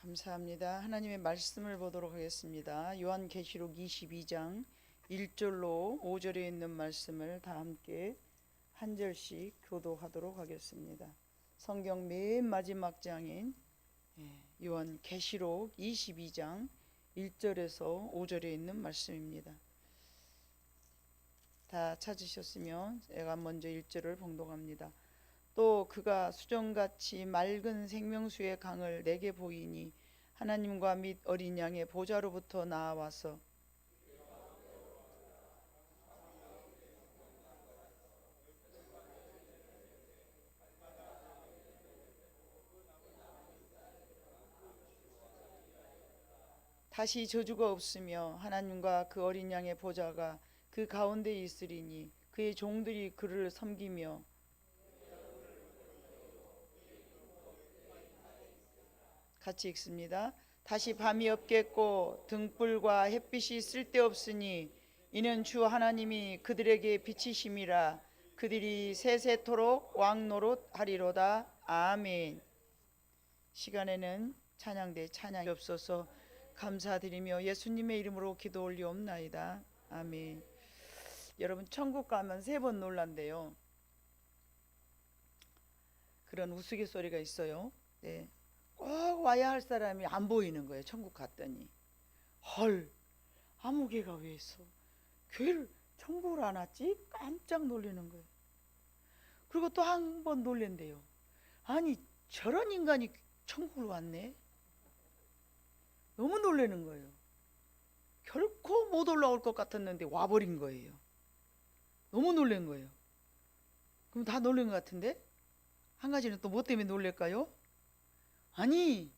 감사합니다. 하나님의 말씀을 보도록 하겠습니다. 요한계시록 22장 1절로 5절에 있는 말씀을 다 함께 한 절씩 교독하도록 하겠습니다. 성경 맨 마지막 장인 요한계시록 22장 1절에서 5절에 있는 말씀입니다. 다 찾으셨으면 제가 먼저 1절을 봉독합니다. 또 그가 수정같이 맑은 생명수의 강을 내게 보이니 하나님과 및 어린 양의 보좌로부터 나와서 다시 저주가 없으며 하나님과 그 어린 양의 보좌가 그 가운데 있으리니 그의 종들이 그를 섬기며 같이 읽습니다. 다시 밤이 없겠고 등불과 햇빛이 쓸데없으니 이는 주 하나님이 그들에게 빛이심이라 그들이 세세토록 왕노릇하리로다. 아멘. 시간에는 찬양대 찬양이 없어서 감사드리며 예수님의 이름으로 기도 올리옵나이다. 아멘. 여러분 천국 가면 3번 놀란대요. 그런 우스갯소리가 있어요. 네. 꼭 와야 할 사람이 안 보이는 거예요. 천국 갔더니 헐, 아무 개가 왜 있어? 교회를 천국을 안 왔지? 깜짝 놀라는 거예요. 그리고 또 한 번 놀랜대요. 아니 저런 인간이 천국을 왔네? 너무 놀라는 거예요. 결코 못 올라올 것 같았는데 와버린 거예요. 너무 놀란 거예요. 그럼 다 놀란 것 같은데? 한 가지는 또 뭐 때문에 놀랄까요? 아니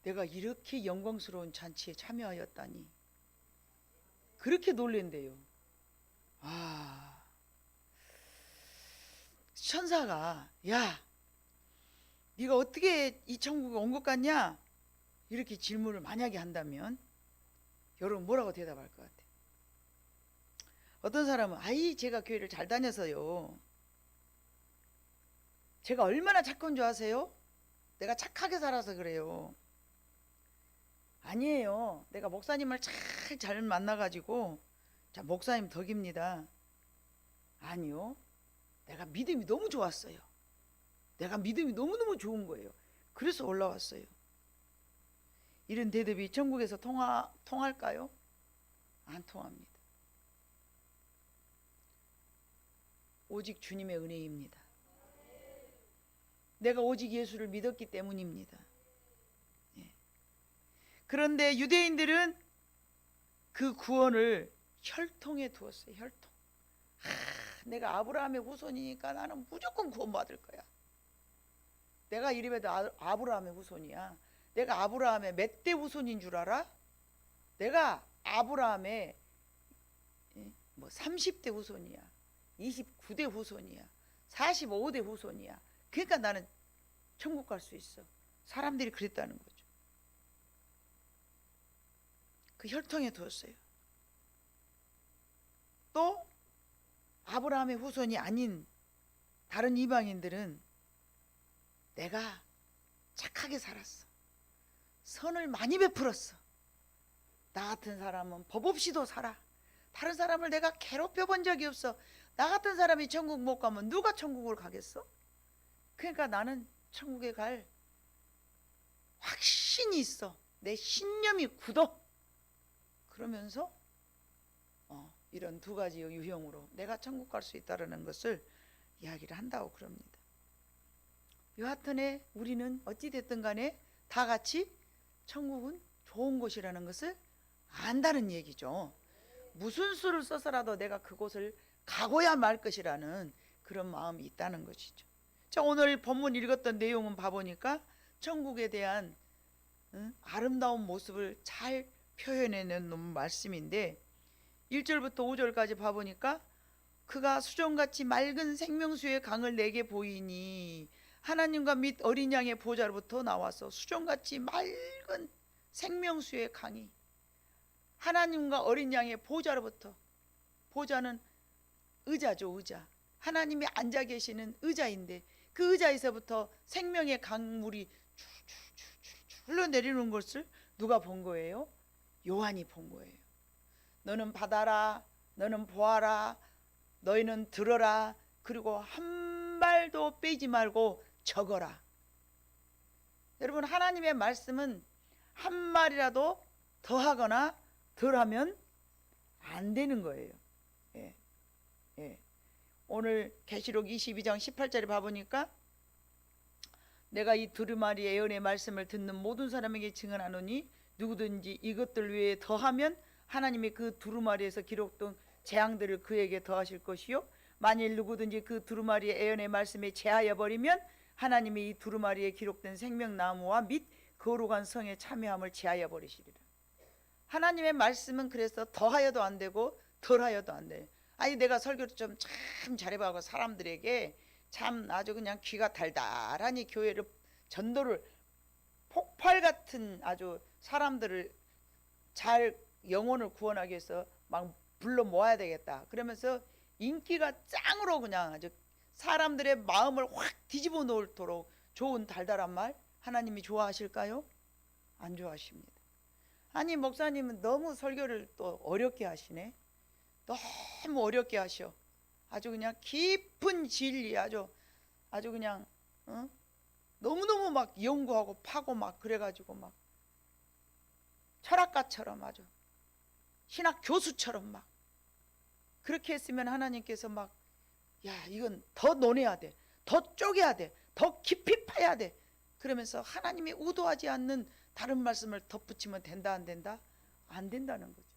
내가 이렇게 영광스러운 잔치에 참여하였다니 그렇게 놀랜대요. 천사가 야 네가 어떻게 이 천국에 온 것 같냐 이렇게 질문을 만약에 한다면 여러분 뭐라고 대답할 것 같아요? 어떤 사람은 제가 교회를 잘 다녀서요. 제가 얼마나 착한 줄 아세요? 내가 착하게 살아서 그래요. 아니에요. 내가 목사님을 잘 만나가지고 자 목사님 덕입니다. 아니요. 내가 믿음이 너무 좋았어요. 내가 믿음이 너무너무 좋은 거예요. 그래서 올라왔어요. 이런 대답이 천국에서 통할까요? 안 통합니다. 오직 주님의 은혜입니다. 내가 오직 예수를 믿었기 때문입니다. 그런데 유대인들은 그 구원을 혈통에 두었어요. 혈통. 내가 아브라함의 후손이니까 나는 무조건 구원받을 거야. 내가 이름에도 아브라함의 후손이야. 내가 아브라함의 몇 대 후손인 줄 알아? 내가 아브라함의 30대 후손이야. 29대 후손이야. 45대 후손이야. 그러니까 나는 천국 갈 수 있어. 사람들이 그랬다는 거죠. 그 혈통에 두었어요. 또 아브라함의 후손이 아닌 다른 이방인들은 내가 착하게 살았어. 선을 많이 베풀었어. 나 같은 사람은 법 없이도 살아. 다른 사람을 내가 괴롭혀 본 적이 없어. 나 같은 사람이 천국 못 가면 누가 천국을 가겠어? 그러니까 나는 천국에 갈 확신이 있어. 내 신념이 굳어. 그러면서 이런 두 가지 유형으로 내가 천국 갈 수 있다는 것을 이야기를 한다고 그럽니다. 여하튼에 우리는 어찌됐든 간에 다 같이 천국은 좋은 곳이라는 것을 안다는 얘기죠. 무슨 수를 써서라도 내가 그곳을 가고야 말 것이라는 그런 마음이 있다는 것이죠. 자, 오늘 본문 읽었던 내용은 봐보니까 천국에 대한 아름다운 모습을 잘 표현해낸 말씀인데 1절부터 5절까지 봐보니까 그가 수정같이 맑은 생명수의 강을 내게 보이니 하나님과 및 어린 양의 보좌로부터 나와서 수정같이 맑은 생명수의 강이 하나님과 어린 양의 보좌로부터, 보좌는 의자죠. 의자. 하나님이 앉아 계시는 의자인데 그 의자에서부터 생명의 강물이 줄줄줄줄줄 흘러내리는 것을 누가 본 거예요? 요한이 본 거예요. 너는 받아라, 너는 보아라, 너희는 들어라, 그리고 한 발도 빼지 말고 적어라. 여러분, 하나님의 말씀은 한 말이라도 더하거나 덜하면 안 되는 거예요. 예. 예. 오늘 계시록 22장 18절에 봐보니까 내가 이 두루마리 예언의 말씀을 듣는 모든 사람에게 증언하노니 누구든지 이것들 외에 더하면 하나님이 그 두루마리에서 기록된 재앙들을 그에게 더하실 것이요, 만일 누구든지 그 두루마리의 예언의 말씀에 제하여 버리면 하나님이 이 두루마리에 기록된 생명나무와 및 거룩한 성의 참여함을 제하여 버리시리라. 하나님의 말씀은 그래서 더하여도 안 되고 덜하여도 안 돼요. 아니, 내가 설교를 좀 참 잘해봐고 사람들에게 참 아주 그냥 귀가 달달하니 교회를 전도를 폭발 같은 아주 사람들을 잘 영혼을 구원하기 위해서 막 불러 모아야 되겠다 그러면서 인기가 짱으로 그냥 아주 사람들의 마음을 확 뒤집어 놓도록 좋은 달달한 말 하나님이 좋아하실까요? 안 좋아하십니다. 아니, 목사님은 너무 설교를 또 어렵게 하시네. 너무 어렵게 하셔. 아주 그냥 깊은 진리 아주 그냥 너무너무 막 연구하고 파고 막 그래가지고 막 철학가처럼 아주 신학 교수처럼 막 그렇게 했으면 하나님께서 막 야, 이건 더 논해야 돼, 더 쪼개야 돼, 더 깊이 파야 돼 그러면서 하나님이 의도하지 않는 다른 말씀을 덧붙이면 된다 안 된다? 안 된다는 거죠.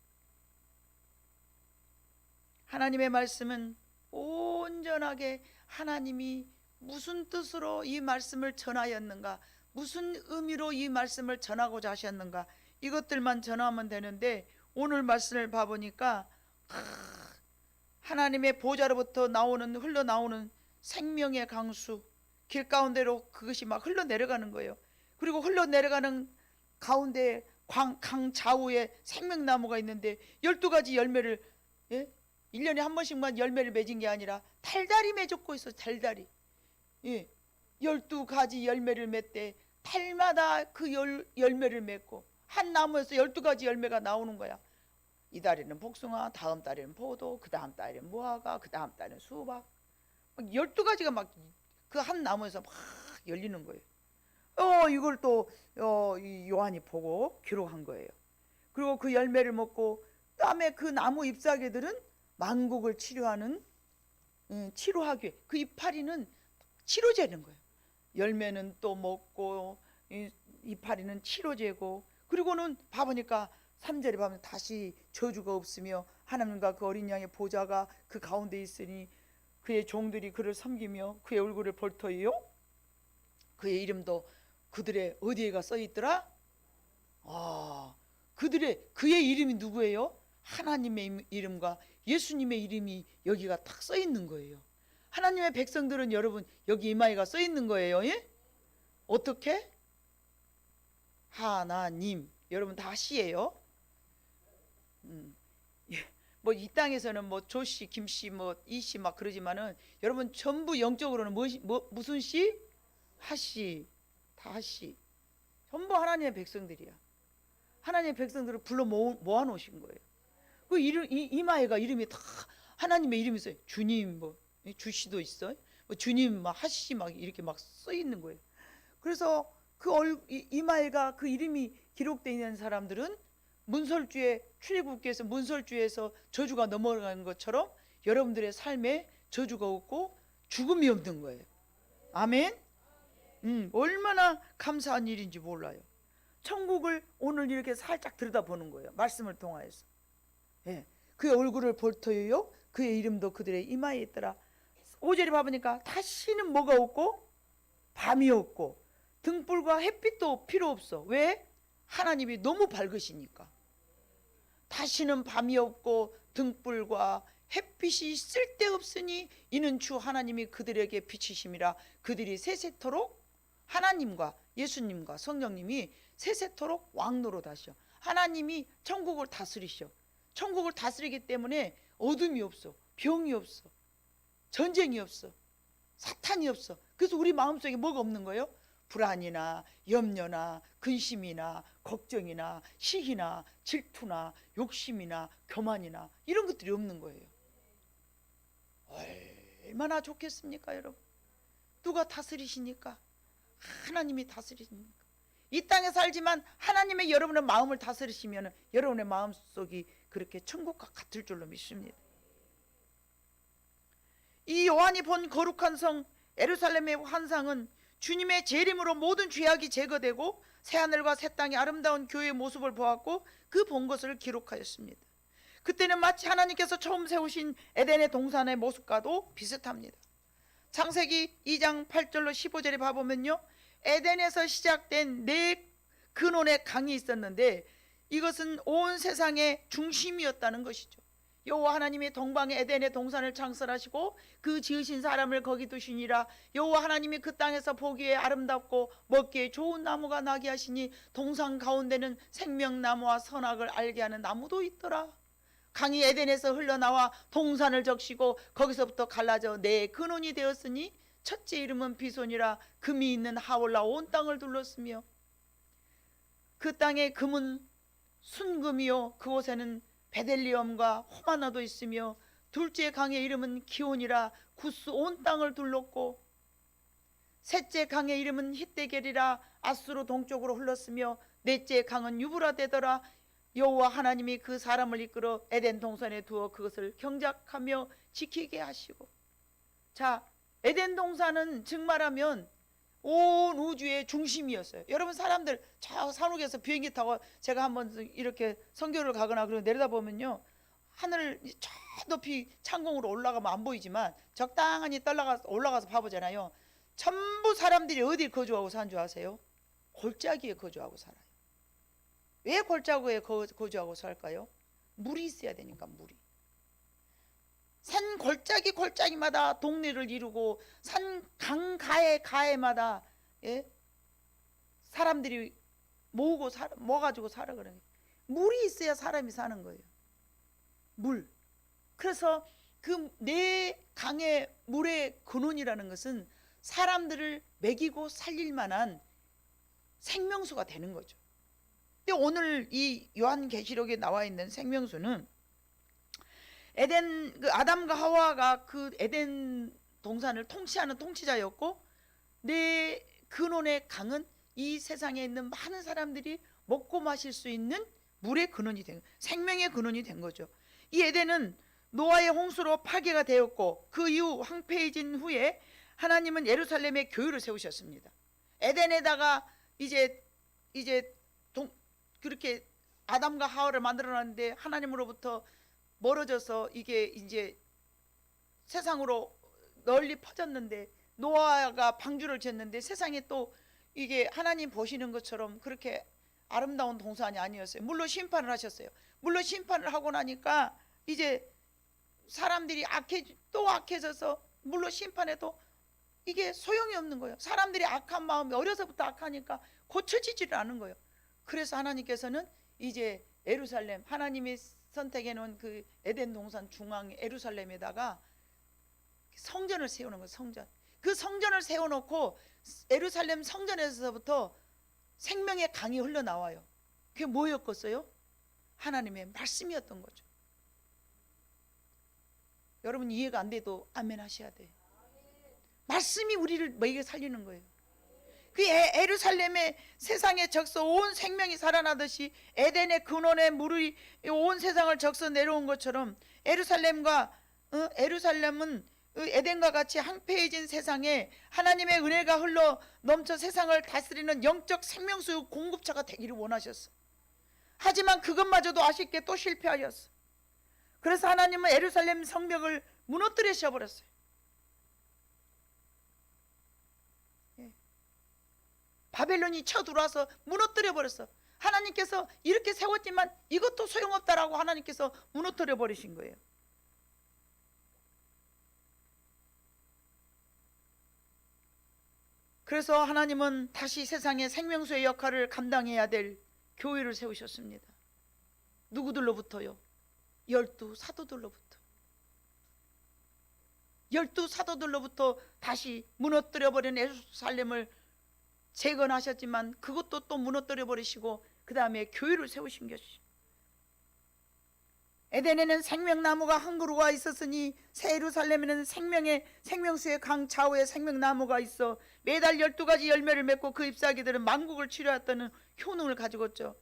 하나님의 말씀은 온전하게 하나님이 무슨 뜻으로 이 말씀을 전하였는가, 무슨 의미로 이 말씀을 전하고자 하셨는가, 이것들만 전하면 되는데 오늘 말씀을 봐보니까 하나님의 보좌로부터 흘러나오는 생명의 강수, 길 가운데로 그것이 막 흘러내려가는 거예요. 그리고 흘러내려가는 가운데 강 좌우에 생명나무가 있는데 12가지 열매를 1년에 한 번씩만 열매를 맺은 게 아니라 달달이 맺었고 있어. 달달이 12가지 열매를 맺되 달마다 그 열매를 맺고 한 나무에서 12가지 열매가 나오는 거야. 이 달에는 복숭아, 다음 달에는 포도, 그 다음 달에는 무화과, 그 다음 달에는 수박, 12가지가 막 그 한 나무에서 막 열리는 거예요. 이걸 또 요한이 보고 기록한 거예요. 그리고 그 열매를 먹고 그다음에 그 나무 잎사귀들은 만국을 치료하는 치료하기, 그 이파리는 치료제는 거예요. 열매는 또 먹고 이파리는 치료제고, 그리고는 봐보니까 3절에 보면 다시 저주가 없으며 하나님과 그 어린 양의 보좌가 그 가운데 있으니 그의 종들이 그를 섬기며 그의 얼굴을 볼터이요, 그의 이름도 그들의 어디에가 써있더라? 그의 이름이 누구예요? 하나님의 이름과 예수님의 이름이 여기가 딱 써있는 거예요. 하나님의 백성들은 여러분 여기 이마에가 써있는 거예요. 예? 어떻게? 하나님, 여러분 다 시예요. 뭐 이 땅에서는 뭐 조씨, 김씨, 뭐 이씨 막 그러지만은 여러분 전부 영적으로는 무슨 씨? 하씨, 다 하씨. 전부 하나님의 백성들이야. 하나님의 백성들을 불러 모아놓으신 거예요. 그 이마에가 이름이 다 하나님의 이름이 있어요. 주님, 뭐 주씨도 있어요. 뭐 주님, 막 하씨 막 이렇게 막 써 있는 거예요. 그래서 그 이마에가 그 이름이 기록되어 있는 사람들은 문설주에 출애굽기에서 문설주에서 저주가 넘어가는 것처럼 여러분들의 삶에 저주가 없고 죽음이 없는 거예요. 아멘. 얼마나 감사한 일인지 몰라요. 천국을 오늘 이렇게 살짝 들여다보는 거예요. 말씀을 통하여서. 그의 얼굴을 볼 터이요, 그의 이름도 그들의 이마에 있더라. 5절에 봐보니까 다시는 뭐가 없고 밤이 없고 등불과 햇빛도 필요 없어. 왜? 하나님이 너무 밝으시니까. 다시는 밤이 없고 등불과 햇빛이 쓸데없으니 이는 주 하나님이 그들에게 비치심이라. 그들이 세세토록 하나님과 예수님과 성령님이 세세토록 왕노릇하셔. 하나님이 천국을 다스리셔. 천국을 다스리기 때문에 어둠이 없어, 병이 없어, 전쟁이 없어, 사탄이 없어. 그래서 우리 마음속에 뭐가 없는 거예요? 불안이나 염려나 근심이나 걱정이나 시기나 질투나 욕심이나 교만이나 이런 것들이 없는 거예요. 얼마나 좋겠습니까, 여러분? 누가 다스리시니까? 하나님이 다스리십니까? 이 땅에 살지만 하나님의 여러분의 마음을 다스리시면 여러분의 마음속이 그렇게 천국과 같을 줄로 믿습니다. 이 요한이 본 거룩한 성 예루살렘의 환상은 주님의 재림으로 모든 죄악이 제거되고 새하늘과 새 땅의 아름다운 교회의 모습을 보았고 그 본 것을 기록하였습니다. 그때는 마치 하나님께서 처음 세우신 에덴의 동산의 모습과도 비슷합니다. 창세기 2장 8절로 15절에 봐보면요, 에덴에서 시작된 네 근원의 강이 있었는데 이것은 온 세상의 중심이었다는 것이죠. 여호와 하나님이 동방의 에덴의 동산을 창설하시고 그 지으신 사람을 거기 두시니라. 여호와 하나님이 그 땅에서 보기에 아름답고 먹기에 좋은 나무가 나게 하시니 동산 가운데는 생명나무와 선악을 알게 하는 나무도 있더라. 강이 에덴에서 흘러나와 동산을 적시고 거기서부터 갈라져 네 근원이 되었으니 첫째 이름은 비손이라. 금이 있는 하올라 온 땅을 둘렀으며 그 땅의 금은 순금이요 그곳에는 베델리엄과 호마나도 있으며 둘째 강의 이름은 기온이라. 구스 온 땅을 둘렀고 셋째 강의 이름은 hit데겔이라. 아수로 동쪽으로 흘렀으며 넷째 강은 유브라데더라. 여호와 하나님이 그 사람을 이끌어 에덴 동산에 두어 그것을 경작하며 지키게 하시고. 자, 에덴 동산은 즉 말하면 온 우주의 중심이었어요. 여러분, 사람들 저 산옥에서 비행기 타고 제가 한번 이렇게 선교를 가거나 그러고 내려다보면요, 하늘 저 높이 창공으로 올라가면 안 보이지만 적당히 올라가서 봐보잖아요. 전부 사람들이 어디에 거주하고 사는 줄 아세요? 골짜기에 거주하고 살아요. 왜 골짜기에 거주하고 살까요? 물이 있어야 되니까. 물이. 산 골짜기마다 동네를 이루고 산 강 가해마다 사람들이 모아가지고 살아. 그러는 거예요. 물이 있어야 사람이 사는 거예요. 물. 그래서 그 네 강의 물의 근원이라는 것은 사람들을 먹이고 살릴 만한 생명수가 되는 거죠. 근데 오늘 이 요한계시록에 나와 있는 생명수는 아담과 하와가 그 에덴 동산을 통치하는 통치자였고 네 근원의 강은 이 세상에 있는 많은 사람들이 먹고 마실 수 있는 물의 근원이 된, 생명의 근원이 된 거죠. 이 에덴은 노아의 홍수로 파괴가 되었고 그 이후 황폐해진 후에 하나님은 예루살렘에 교회를 세우셨습니다. 에덴에다가 이제 그렇게 아담과 하와를 만들어놨는데 하나님으로부터 멀어져서 이게 이제 세상으로 널리 퍼졌는데 노아가 방주를 지었는데 세상에 또 이게 하나님 보시는 것처럼 그렇게 아름다운 동산이 아니었어요. 물론 심판을 하셨어요. 물론 심판을 하고 나니까 이제 사람들이 또 악해져서 물론 심판해도 이게 소용이 없는 거예요. 사람들이 악한 마음이 어려서부터 악하니까 고쳐지지를 않은 거예요. 그래서 하나님께서는 이제 예루살렘, 하나님이 선택해 놓은 그 에덴 동산 중앙 예루살렘에다가 성전을 세우는 거예요. 성전. 그 성전을 세워놓고 예루살렘 성전에서부터 생명의 강이 흘러나와요. 그게 뭐였겠어요? 하나님의 말씀이었던 거죠. 여러분, 이해가 안 돼도 아멘 하셔야 돼요. 말씀이 우리를 먹이게 살리는 거예요. 그 예루살렘의 세상에 적서 온 생명이 살아나듯이 에덴의 근원의 물이 온 세상을 적서 내려온 것처럼 예루살렘은 에덴과 같이 황폐해진 세상에 하나님의 은혜가 흘러 넘쳐 세상을 다스리는 영적 생명수 공급처가 되기를 원하셨어. 하지만 그것마저도 아쉽게 또 실패하였어. 그래서 하나님은 예루살렘 성벽을 무너뜨리셔 버렸어요. 바벨론이 쳐들어와서 무너뜨려 버렸어. 하나님께서 이렇게 세웠지만 이것도 소용없다라고 하나님께서 무너뜨려 버리신 거예요. 그래서 하나님은 다시 세상의 생명수의 역할을 감당해야 될 교회를 세우셨습니다. 누구들로부터요? 12사도들로부터. 12사도들로부터 다시 무너뜨려 버린 예루살렘을 재건하셨지만 그것도 또 무너뜨려 버리시고 그 다음에 교회를 세우신 것이. 에덴에는 생명나무가 한 그루가 있었으니 새 예루살렘에는 생명수의 강 좌우에 생명나무가 있어 매달 12가지 열매를 맺고 그 잎사귀들은 만국을 치료했다는 효능을 가지고 있죠.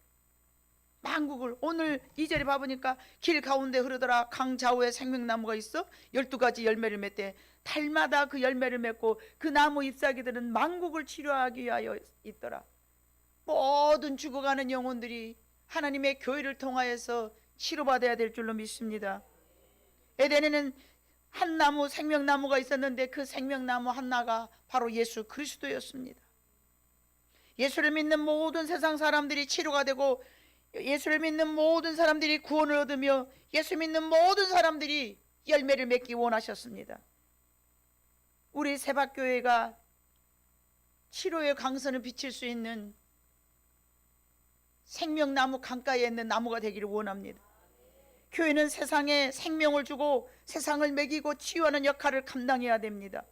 만국을. 오늘 2절에 봐보니까 길 가운데 흐르더라 강 좌우에 생명나무가 있어 12가지 열매를 맺대. 달마다 그 열매를 맺고 그 나무 잎사귀들은 만국을 치료하기 위하여 있더라. 모든 죽어가는 영혼들이 하나님의 교회를 통하여서 치료받아야 될 줄로 믿습니다. 에덴에는 한 나무 생명나무가 있었는데 그 생명나무 하나가 바로 예수 그리스도였습니다. 예수를 믿는 모든 세상 사람들이 치료가 되고 예수를 믿는 모든 사람들이 구원을 얻으며 예수 믿는 모든 사람들이 열매를 맺기 원하셨습니다. 우리 세박교회가 치료의 강선을 비칠 수 있는 생명나무 강가에 있는 나무가 되기를 원합니다. 교회는 세상에 생명을 주고 세상을 먹이고 치유하는 역할을 감당해야 됩니다.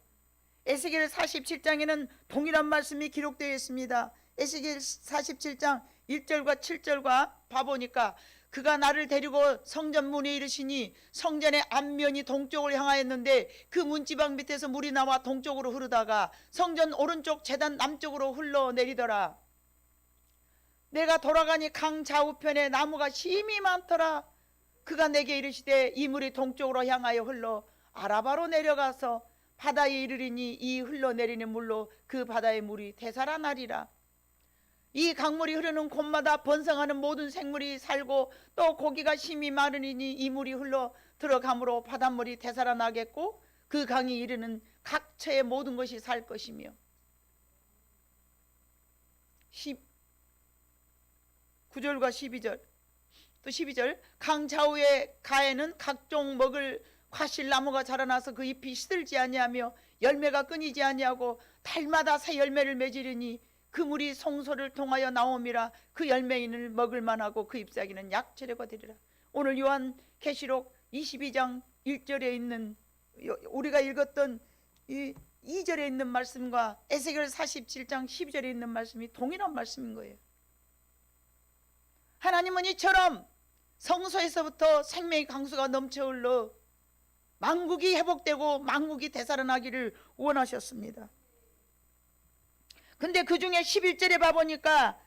에스겔 47장에는 동일한 말씀이 기록되어 있습니다. 에스겔 47장 1절과 7절과 봐보니까 그가 나를 데리고 성전 문에 이르시니 성전의 앞면이 동쪽을 향하였는데 그 문지방 밑에서 물이 나와 동쪽으로 흐르다가 성전 오른쪽 제단 남쪽으로 흘러내리더라. 내가 돌아가니 강 좌우편에 나무가 심히 많더라. 그가 내게 이르시되 이 물이 동쪽으로 향하여 흘러 아라바로 내려가서 바다에 이르리니 이 흘러내리는 물로 그 바다의 물이 되살아나리라. 이 강물이 흐르는 곳마다 번성하는 모든 생물이 살고 또 고기가 심히 많으니 이 물이 흘러 들어가므로 바닷물이 되살아나겠고 그 강이 이르는 각 처의 모든 것이 살 것이며. 9절과 12절 또 12절 강 좌우의 가에는 각종 먹을 과실나무가 자라나서 그 잎이 시들지 아니하며 열매가 끊이지 아니하고 달마다 새 열매를 맺으리니 그 물이 송소를 통하여 나옴이라. 그 열매인을 먹을 만하고 그 잎사귀는 약재료가 되리라. 오늘 요한계시록 22장 1절에 있는 우리가 읽었던 이 2절에 있는 말씀과 에스겔 47장 12절에 있는 말씀이 동일한 말씀인 거예요. 하나님은 이처럼 성소에서부터 생명의 강수가 넘쳐 흘러 만국이 회복되고 만국이 되살아나기를 원하셨습니다. 근데 그 중에 11절에 봐보니까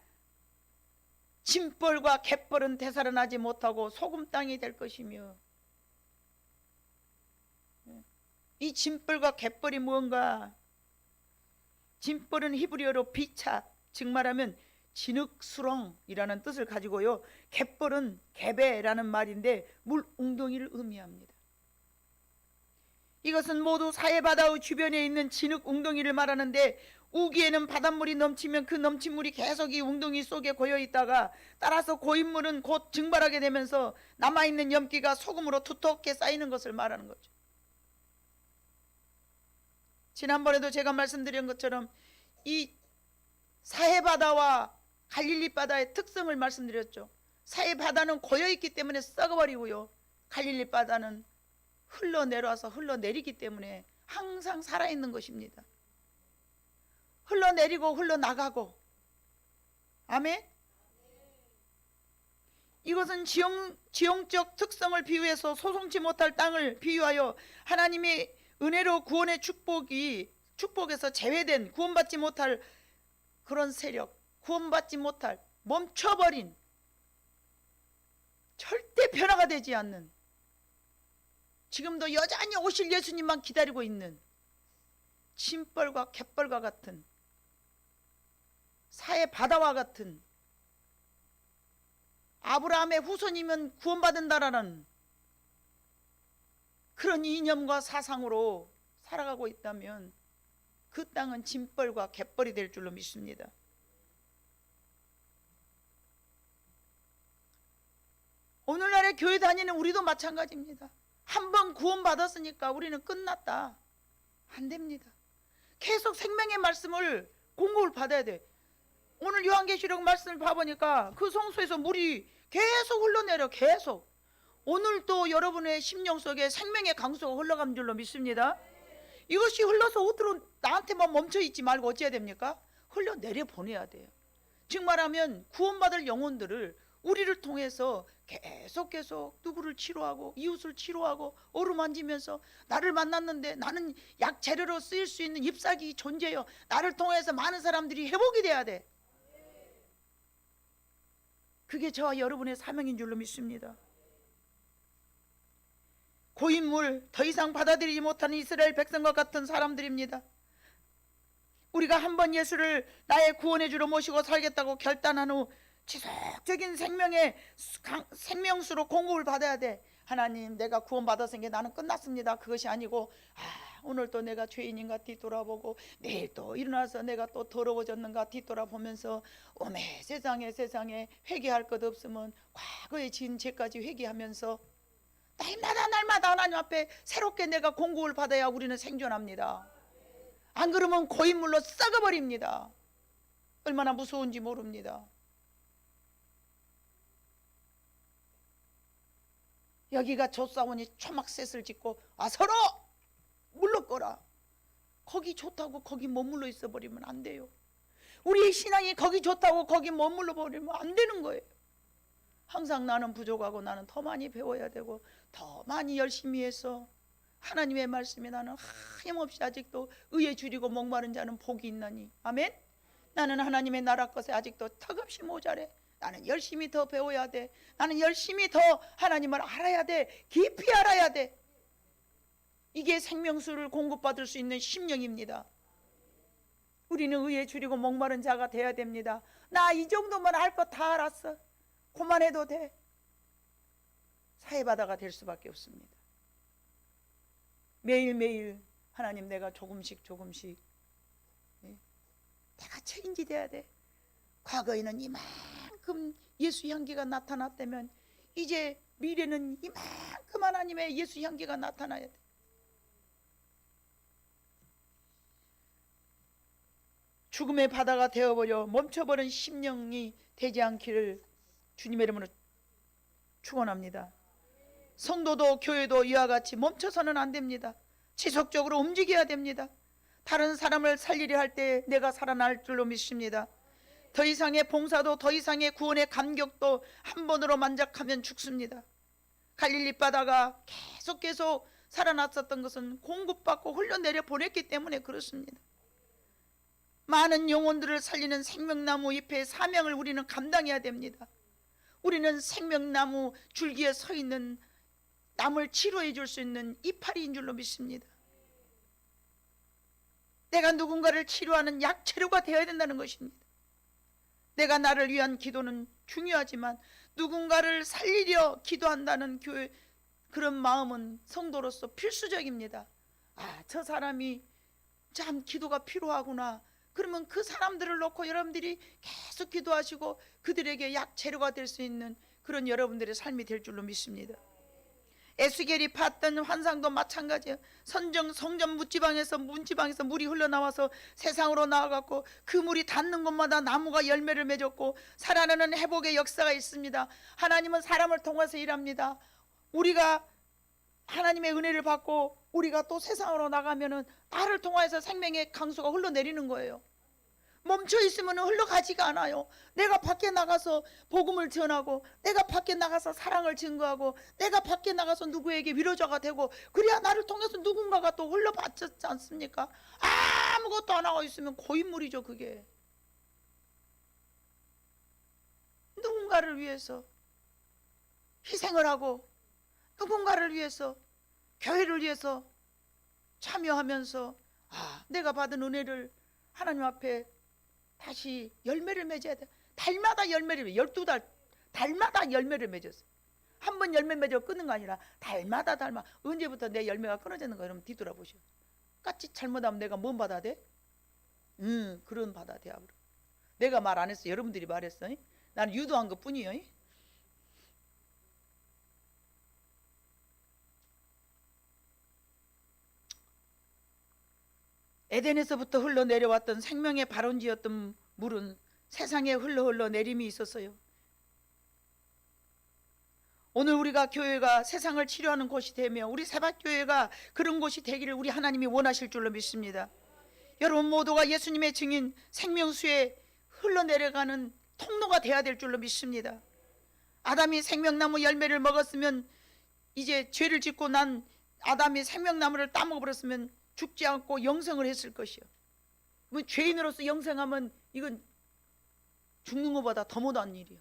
짐벌과 갯벌은 되살아나지 못하고 소금 땅이 될 것이며. 이 짐벌과 갯벌이 무언가? 짐벌은 히브리어로 비차, 즉 말하면 진흙수렁이라는 뜻을 가지고요, 갯벌은 개배라는 말인데 물 웅덩이를 의미합니다. 이것은 모두 사해바다의 주변에 있는 진흙 웅덩이를 말하는데 우기에는 바닷물이 넘치면 그 넘친 물이 계속 이 웅덩이 속에 고여있다가 따라서 고인물은 곧 증발하게 되면서 남아있는 염기가 소금으로 두텁게 쌓이는 것을 말하는 거죠. 지난번에도 제가 말씀드린 것처럼 이 사해바다와 갈릴리 바다의 특성을 말씀드렸죠. 사해바다는 고여있기 때문에 썩어버리고요, 갈릴리 바다는 흘러내려와서 흘러내리기 때문에 항상 살아있는 것입니다. 흘러내리고 흘러나가고. 아멘. 이것은 지형적 특성을 비유해서 소송치 못할 땅을 비유하여 하나님의 은혜로 구원의 축복에서 제외된, 구원받지 못할 그런 세력, 구원받지 못할, 멈춰버린, 절대 변화가 되지 않는, 지금도 여전히 오실 예수님만 기다리고 있는 짐벌과 갯벌과 같은, 사해 바다와 같은, 아브라함의 후손이면 구원받는다라는 그런 이념과 사상으로 살아가고 있다면 그 땅은 짐벌과 갯벌이 될 줄로 믿습니다. 오늘날의 교회 다니는 우리도 마찬가지입니다. 한번 구원받았으니까 우리는 끝났다. 안 됩니다. 계속 생명의 말씀을 공급을 받아야 돼. 오늘 요한계시록 말씀을 봐보니까 그 성소에서 물이 계속 흘러내려. 계속. 오늘도 여러분의 심령 속에 생명의 강수가 흘러가는 줄로 믿습니다. 이것이 흘러서 어디로 나한테만 멈춰있지 말고 어찌해야 됩니까? 흘러내려 보내야 돼요. 즉 말하면 구원받을 영혼들을 우리를 통해서 계속 누구를 치료하고 이웃을 치료하고 어루만지면서 나를 만났는데 나는 약 재료로 쓰일 수 있는 잎사귀 존재요. 나를 통해서 많은 사람들이 회복이 돼야 돼. 그게 저와 여러분의 사명인 줄로 믿습니다. 고인물, 더 이상 받아들이지 못하는 이스라엘 백성과 같은 사람들입니다. 우리가 한번 예수를 나의 구원의 주로 모시고 살겠다고 결단한 후 지속적인 생명수로 공급을 받아야 돼. 하나님, 내가 구원받았으니 나는 끝났습니다. 그것이 아니고 오늘 또 내가 죄인인가 뒤돌아보고 내일 또 일어나서 내가 또 더러워졌는가 뒤돌아보면서 오메 세상에 회개할 것 없으면 과거에 지은 죄까지 회개하면서 날마다 하나님 앞에 새롭게 내가 공급을 받아야 우리는 생존합니다. 안 그러면 고인물로 썩어버립니다. 얼마나 무서운지 모릅니다. 여기가 조사원이 초막셋을 짓고 서로 물러거라. 거기 좋다고 거기 머물러 있어버리면 안 돼요. 우리의 신앙이 거기 좋다고 거기 머물러 버리면 안 되는 거예요. 항상 나는 부족하고 나는 더 많이 배워야 되고 더 많이 열심히 해서 하나님의 말씀에 나는 하염없이 아직도 의에 줄이고 목마른 자는 복이 있나니. 아멘. 나는 하나님의 나라 것에 아직도 턱없이 모자래. 나는 열심히 더 배워야 돼. 나는 열심히 더 하나님을 알아야 돼. 깊이 알아야 돼. 이게 생명수를 공급받을 수 있는 심령입니다. 우리는 의에 줄이고 목마른 자가 돼야 됩니다. 나 이 정도만 알 거 다 알았어. 그만해도 돼. 사회바다가 될 수밖에 없습니다. 매일매일 하나님, 내가 조금씩 내가 책임지 돼야 돼. 과거에는 이만큼 예수 향기가 나타났다면 이제 미래는 이만큼 하나님의 예수 향기가 나타나야 돼. 죽음의 바다가 되어버려 멈춰버린 심령이 되지 않기를 주님의 이름으로 축원합니다. 성도도 교회도 이와 같이 멈춰서는 안 됩니다. 지속적으로 움직여야 됩니다. 다른 사람을 살리려 할 때 내가 살아날 줄로 믿습니다. 더 이상의 봉사도 더 이상의 구원의 감격도 한 번으로 만족하면 죽습니다. 갈릴리 바다가 계속 살아났었던 것은 공급받고 흘러내려 보냈기 때문에 그렇습니다. 많은 영혼들을 살리는 생명나무 잎의 사명을 우리는 감당해야 됩니다. 우리는 생명나무 줄기에 서 있는 남을 치료해 줄 수 있는 이파리인 줄로 믿습니다. 내가 누군가를 치료하는 약재료가 되어야 된다는 것입니다. 내가 나를 위한 기도는 중요하지만 누군가를 살리려 기도한다는 교회 그런 마음은 성도로서 필수적입니다. 저 사람이 참 기도가 필요하구나. 그러면 그 사람들을 놓고 여러분들이 계속 기도하시고 그들에게 약재료가 될 수 있는 그런 여러분들의 삶이 될 줄로 믿습니다. 에스겔이 봤던 환상도 마찬가지예요. 성전 문지방에서 물이 흘러나와서 세상으로 나와갖고 그 물이 닿는 곳마다 나무가 열매를 맺었고 살아나는 회복의 역사가 있습니다. 하나님은 사람을 통해서 일합니다. 우리가 하나님의 은혜를 받고 우리가 또 세상으로 나가면은 나를 통해서 생명의 강수가 흘러내리는 거예요. 멈춰 있으면 흘러가지가 않아요. 내가 밖에 나가서 복음을 전하고 내가 밖에 나가서 사랑을 증거하고 내가 밖에 나가서 누구에게 위로자가 되고 그래야 나를 통해서 누군가가 또 흘러받지 않습니까? 아무것도 안 하고 있으면 고인물이죠. 그게 누군가를 위해서 희생을 하고 누군가를 위해서 교회를 위해서 참여하면서 내가 받은 은혜를 하나님 앞에 다시 열매를 맺어야 돼. 달마다 열매를 12달 달마다 열매를 맺었어요. 한 번 열매 맺어 끊는 거 아니라 달마다 언제부터 내 열매가 끊어지는 거 여러분 뒤돌아보셔. 까짓 잘못하면 내가 뭔 받아야 돼? 그런 받아야 돼. 내가 말 안 했어. 여러분들이 말했어. 나는 유도한 것 뿐이요. 에덴에서부터 흘러내려왔던 생명의 발원지였던 물은 세상에 흘러내림이 있었어요. 오늘 우리가 교회가 세상을 치료하는 곳이 되며 우리 새박교회가 그런 곳이 되기를 우리 하나님이 원하실 줄로 믿습니다. 여러분 모두가 예수님의 증인 생명수에 흘러내려가는 통로가 돼야 될 줄로 믿습니다. 아담이 생명나무 열매를 먹었으면, 이제 죄를 짓고 난 아담이 생명나무를 따먹어버렸으면 죽지 않고 영생을 했을 것이요. 죄인으로서 영생하면 이건 죽는 것보다 더 못한 일이요.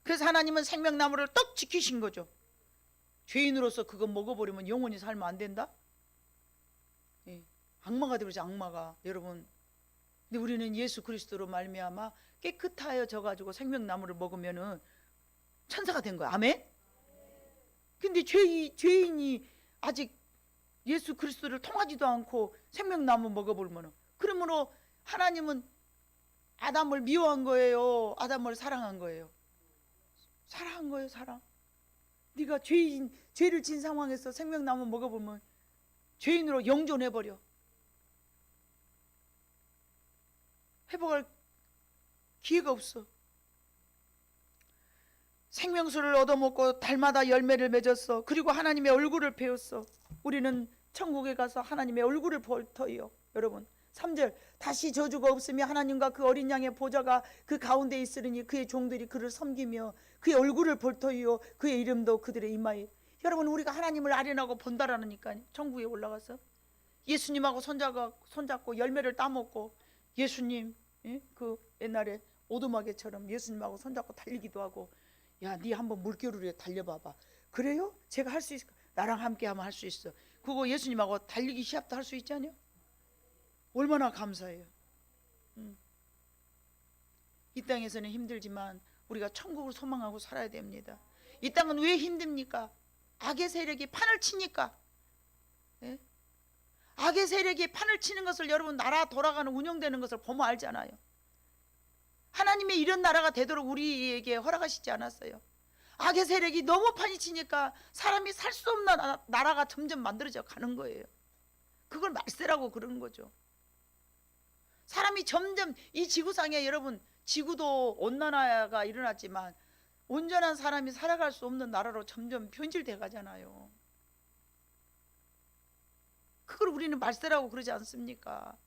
그래서 하나님은 생명나무를 떡 지키신 거죠. 죄인으로서 그거 먹어버리면 영원히 살면 안 된다? 예, 악마가 되버리지, 악마가. 여러분, 근데 우리는 예수 그리스도로 말미암아 깨끗하여져 가지고 생명나무를 먹으면은 천사가 된 거야. 아멘? 근데 죄인이 아직 예수 그리스도를 통하지도 않고 생명나무 먹어버리면, 그러므로 하나님은 아담을 미워한 거예요, 아담을 사랑한 거예요? 사랑한 거예요. 사랑. 네가 죄를 진 상황에서 생명나무 먹어보면 죄인으로 영존해버려. 회복할 기회가 없어. 생명수를 얻어먹고 달마다 열매를 맺었어. 그리고 하나님의 얼굴을 배웠어. 우리는 천국에 가서 하나님의 얼굴을 볼 터이요. 여러분, 3절, 다시 저주가 없으며 하나님과 그 어린 양의 보좌가 그 가운데 있으리니 그의 종들이 그를 섬기며 그의 얼굴을 볼 터이요 그의 이름도 그들의 이마에. 여러분, 우리가 하나님을 아련하고 본다라니까요. 천국에 올라가서 예수님하고 손잡고 열매를 따먹고, 예수님, 그 옛날에 오두막에처럼 예수님하고 손잡고 달리기도 하고, 야, 네 한번 물결을 달려봐봐. 그래요? 제가 할 수 있을까? 나랑 함께 하면 할 수 있어. 그거 예수님하고 달리기 시합도 할 수 있잖아요. 얼마나 감사해요. 이 땅에서는 힘들지만 우리가 천국을 소망하고 살아야 됩니다. 이 땅은 왜 힘듭니까? 악의 세력이 판을 치니까. 예? 악의 세력이 판을 치는 것을 여러분, 나라 돌아가는 운영되는 것을 보면 알잖아요. 하나님의 이런 나라가 되도록 우리에게 허락하시지 않았어요. 악의 세력이 너무 판이 치니까 사람이 살 수 없는 나라가 점점 만들어져 가는 거예요. 그걸 말세라고 그러는 거죠. 사람이 점점 이 지구상에, 여러분, 지구도 온난화가 일어났지만 온전한 사람이 살아갈 수 없는 나라로 점점 변질돼 가잖아요. 그걸 우리는 말세라고 그러지 않습니까?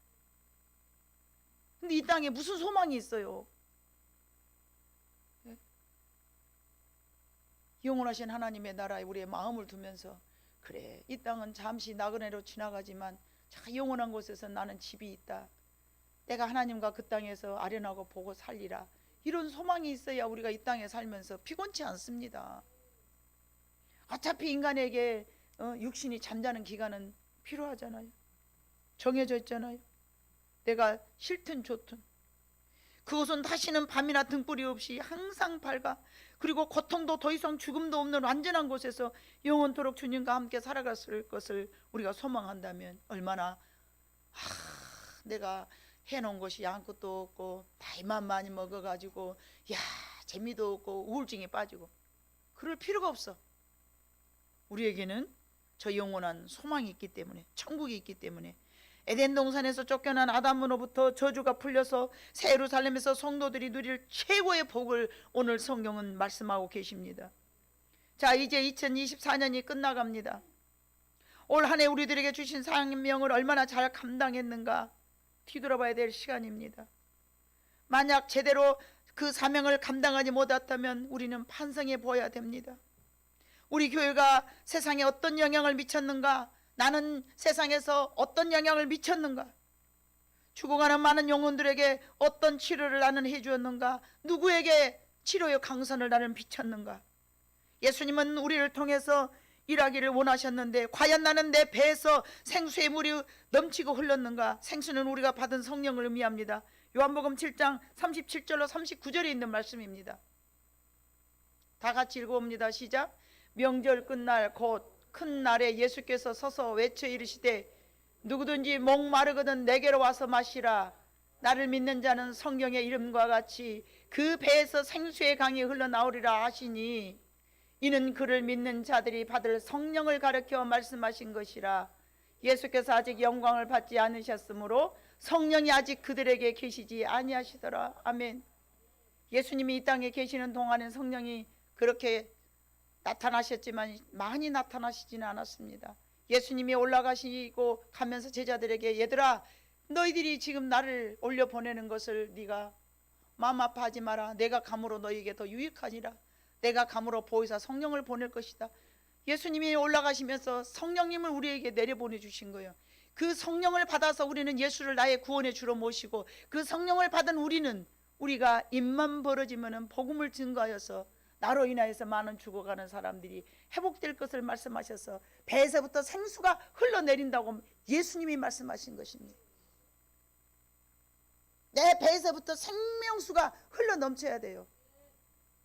근데 이 땅에 무슨 소망이 있어요? 네? 영원하신 하나님의 나라에 우리의 마음을 두면서, 그래, 이 땅은 잠시 나그네로 지나가지만 자, 영원한 곳에서 나는 집이 있다. 내가 하나님과 그 땅에서 아련하고 보고 살리라. 이런 소망이 있어야 우리가 이 땅에 살면서 피곤치 않습니다. 어차피 인간에게 육신이 잠자는 기간은 필요하잖아요. 정해져 있잖아요. 내가 싫든 좋든 그곳은 다시는 밤이나 등불이 없이 항상 밝아, 그리고 고통도 더 이상 죽음도 없는 완전한 곳에서 영원토록 주님과 함께 살아갈 것을 우리가 소망한다면, 얼마나 내가 해놓은 것이 아무것도 없고 나이만 많이 먹어가지고 재미도 없고 우울증에 빠지고 그럴 필요가 없어. 우리에게는 저 영원한 소망이 있기 때문에, 천국이 있기 때문에. 에덴 동산에서 쫓겨난 아담으로부터 저주가 풀려서 새 예루살렘에서 성도들이 누릴 최고의 복을 오늘 성경은 말씀하고 계십니다. 자, 이제 2024년이 끝나갑니다. 올 한 해 우리들에게 주신 사명을 얼마나 잘 감당했는가 뒤돌아봐야 될 시간입니다. 만약 제대로 그 사명을 감당하지 못했다면 우리는 반성해 보아야 됩니다. 우리 교회가 세상에 어떤 영향을 미쳤는가? 나는 세상에서 어떤 영향을 미쳤는가? 죽어가는 많은 영혼들에게 어떤 치료를 나는 해주었는가? 누구에게 치료의 강선을 나는 비쳤는가? 예수님은 우리를 통해서 일하기를 원하셨는데 과연 나는 내 배에서 생수의 물이 넘치고 흘렀는가? 생수는 우리가 받은 성령을 의미합니다. 요한복음 7장 37절로 39절에 있는 말씀입니다. 다 같이 읽어봅니다. 시작. 명절 끝날 곧 큰 날에 예수께서 서서 외쳐 이르시되 누구든지 목마르거든 내게로 와서 마시라. 나를 믿는 자는 성경의 이름과 같이 그 배에서 생수의 강이 흘러나오리라 하시니, 이는 그를 믿는 자들이 받을 성령을 가르쳐 말씀하신 것이라. 예수께서 아직 영광을 받지 않으셨으므로 성령이 아직 그들에게 계시지 아니하시더라. 아멘. 예수님이 이 땅에 계시는 동안엔 성령이 그렇게 나타나셨지만 많이 나타나시지는 않았습니다. 예수님이 올라가시고 가면서 제자들에게 얘들아 너희들이 지금 나를 올려 보내는 것을 네가 마음 아파하지 마라. 내가 감으로 너희에게 더 유익하니라. 내가 감으로 보혜사 성령을 보낼 것이다. 예수님이 올라가시면서 성령님을 우리에게 내려보내 주신 거예요. 그 성령을 받아서 우리는 예수를 나의 구원의 주로 모시고 그 성령을 받은 우리가 입만 벌어지면 복음을 증거하여서 나로 인하여서 많은 죽어가는 사람들이 회복될 것을 말씀하셔서 배에서부터 생수가 흘러내린다고 예수님이 말씀하신 것입니다. 내 배에서부터 생명수가 흘러넘쳐야 돼요.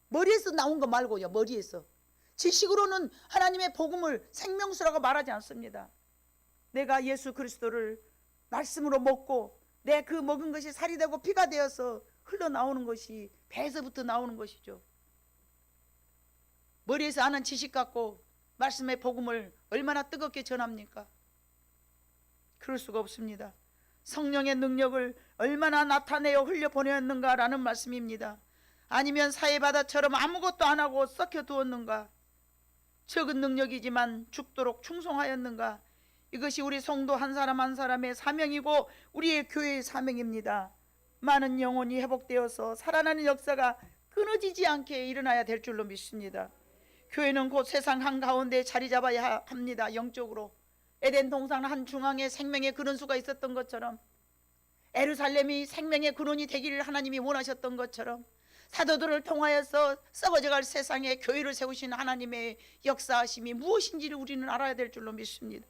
머리에서 나온 거 말고요. 머리에서. 지식으로는 하나님의 복음을 생명수라고 말하지 않습니다. 내가 예수 그리스도를 말씀으로 먹고 내 그 먹은 것이 살이 되고 피가 되어서 흘러나오는 것이 배에서부터 나오는 것이죠. 머리에서 아는 지식 갖고 말씀의 복음을 얼마나 뜨겁게 전합니까? 그럴 수가 없습니다. 성령의 능력을 얼마나 나타내어 흘려보냈는가라는 말씀입니다. 아니면 사해바다처럼 아무것도 안 하고 썩혀두었는가? 적은 능력이지만 죽도록 충성하였는가? 이것이 우리 성도 한 사람 한 사람의 사명이고 우리의 교회의 사명입니다. 많은 영혼이 회복되어서 살아나는 역사가 끊어지지 않게 일어나야 될 줄로 믿습니다. 교회는 곧 세상 한가운데 자리 잡아야 합니다. 영적으로 에덴 동산 한 중앙에 생명의 근원수가 있었던 것처럼 예루살렘이 생명의 근원이 되기를 하나님이 원하셨던 것처럼 사도들을 통하여서 썩어져갈 세상에 교회를 세우신 하나님의 역사하심이 무엇인지를 우리는 알아야 될 줄로 믿습니다.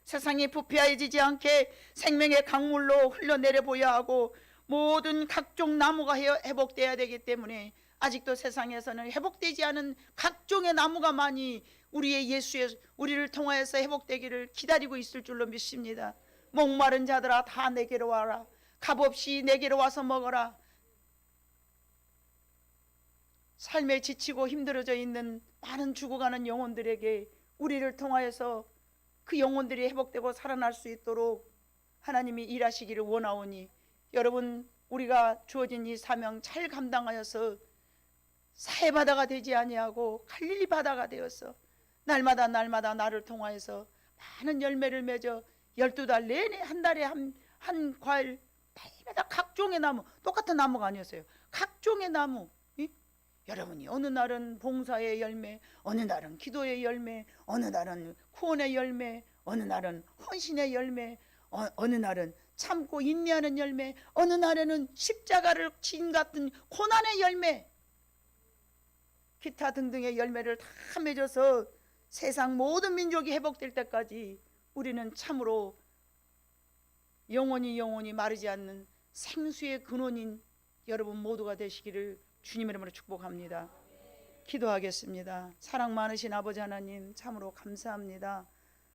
세상이 부패해지지 않게 생명의 강물로 흘러내려보야 하고 모든 각종 나무가 회복돼야 되기 때문에 아직도 세상에서는 회복되지 않은 각종의 나무가 많이 우리의 예수의 우리를 통하여서 회복되기를 기다리고 있을 줄로 믿습니다. 목마른 자들아 다 내게로 와라. 값없이 내게로 와서 먹어라. 삶에 지치고 힘들어져 있는 많은 죽어가는 영혼들에게 우리를 통하여서 그 영혼들이 회복되고 살아날 수 있도록 하나님이 일하시기를 원하오니 여러분 우리가 주어진 이 사명 잘 감당하여서 사해바다가 되지 아니하고 갈릴리 바다가 되어서 날마다 나를 통하여서 많은 열매를 맺어 12달 내내 한 달에 한 과일 날마다 각종의 나무, 똑같은 나무가 아니었어요. 각종의 나무. 여러분이 어느 날은 봉사의 열매, 어느 날은 기도의 열매, 어느 날은 구원의 열매, 어느 날은 헌신의 열매, 어느 날은 참고 인내하는 열매, 어느 날에는 십자가를 진 같은 고난의 열매, 기타 등등의 열매를 다 맺어서 세상 모든 민족이 회복될 때까지 우리는 참으로 영원히 마르지 않는 생수의 근원인 여러분 모두가 되시기를 주님의 이름으로 축복합니다. 기도하겠습니다. 사랑 많으신 아버지 하나님 참으로 감사합니다.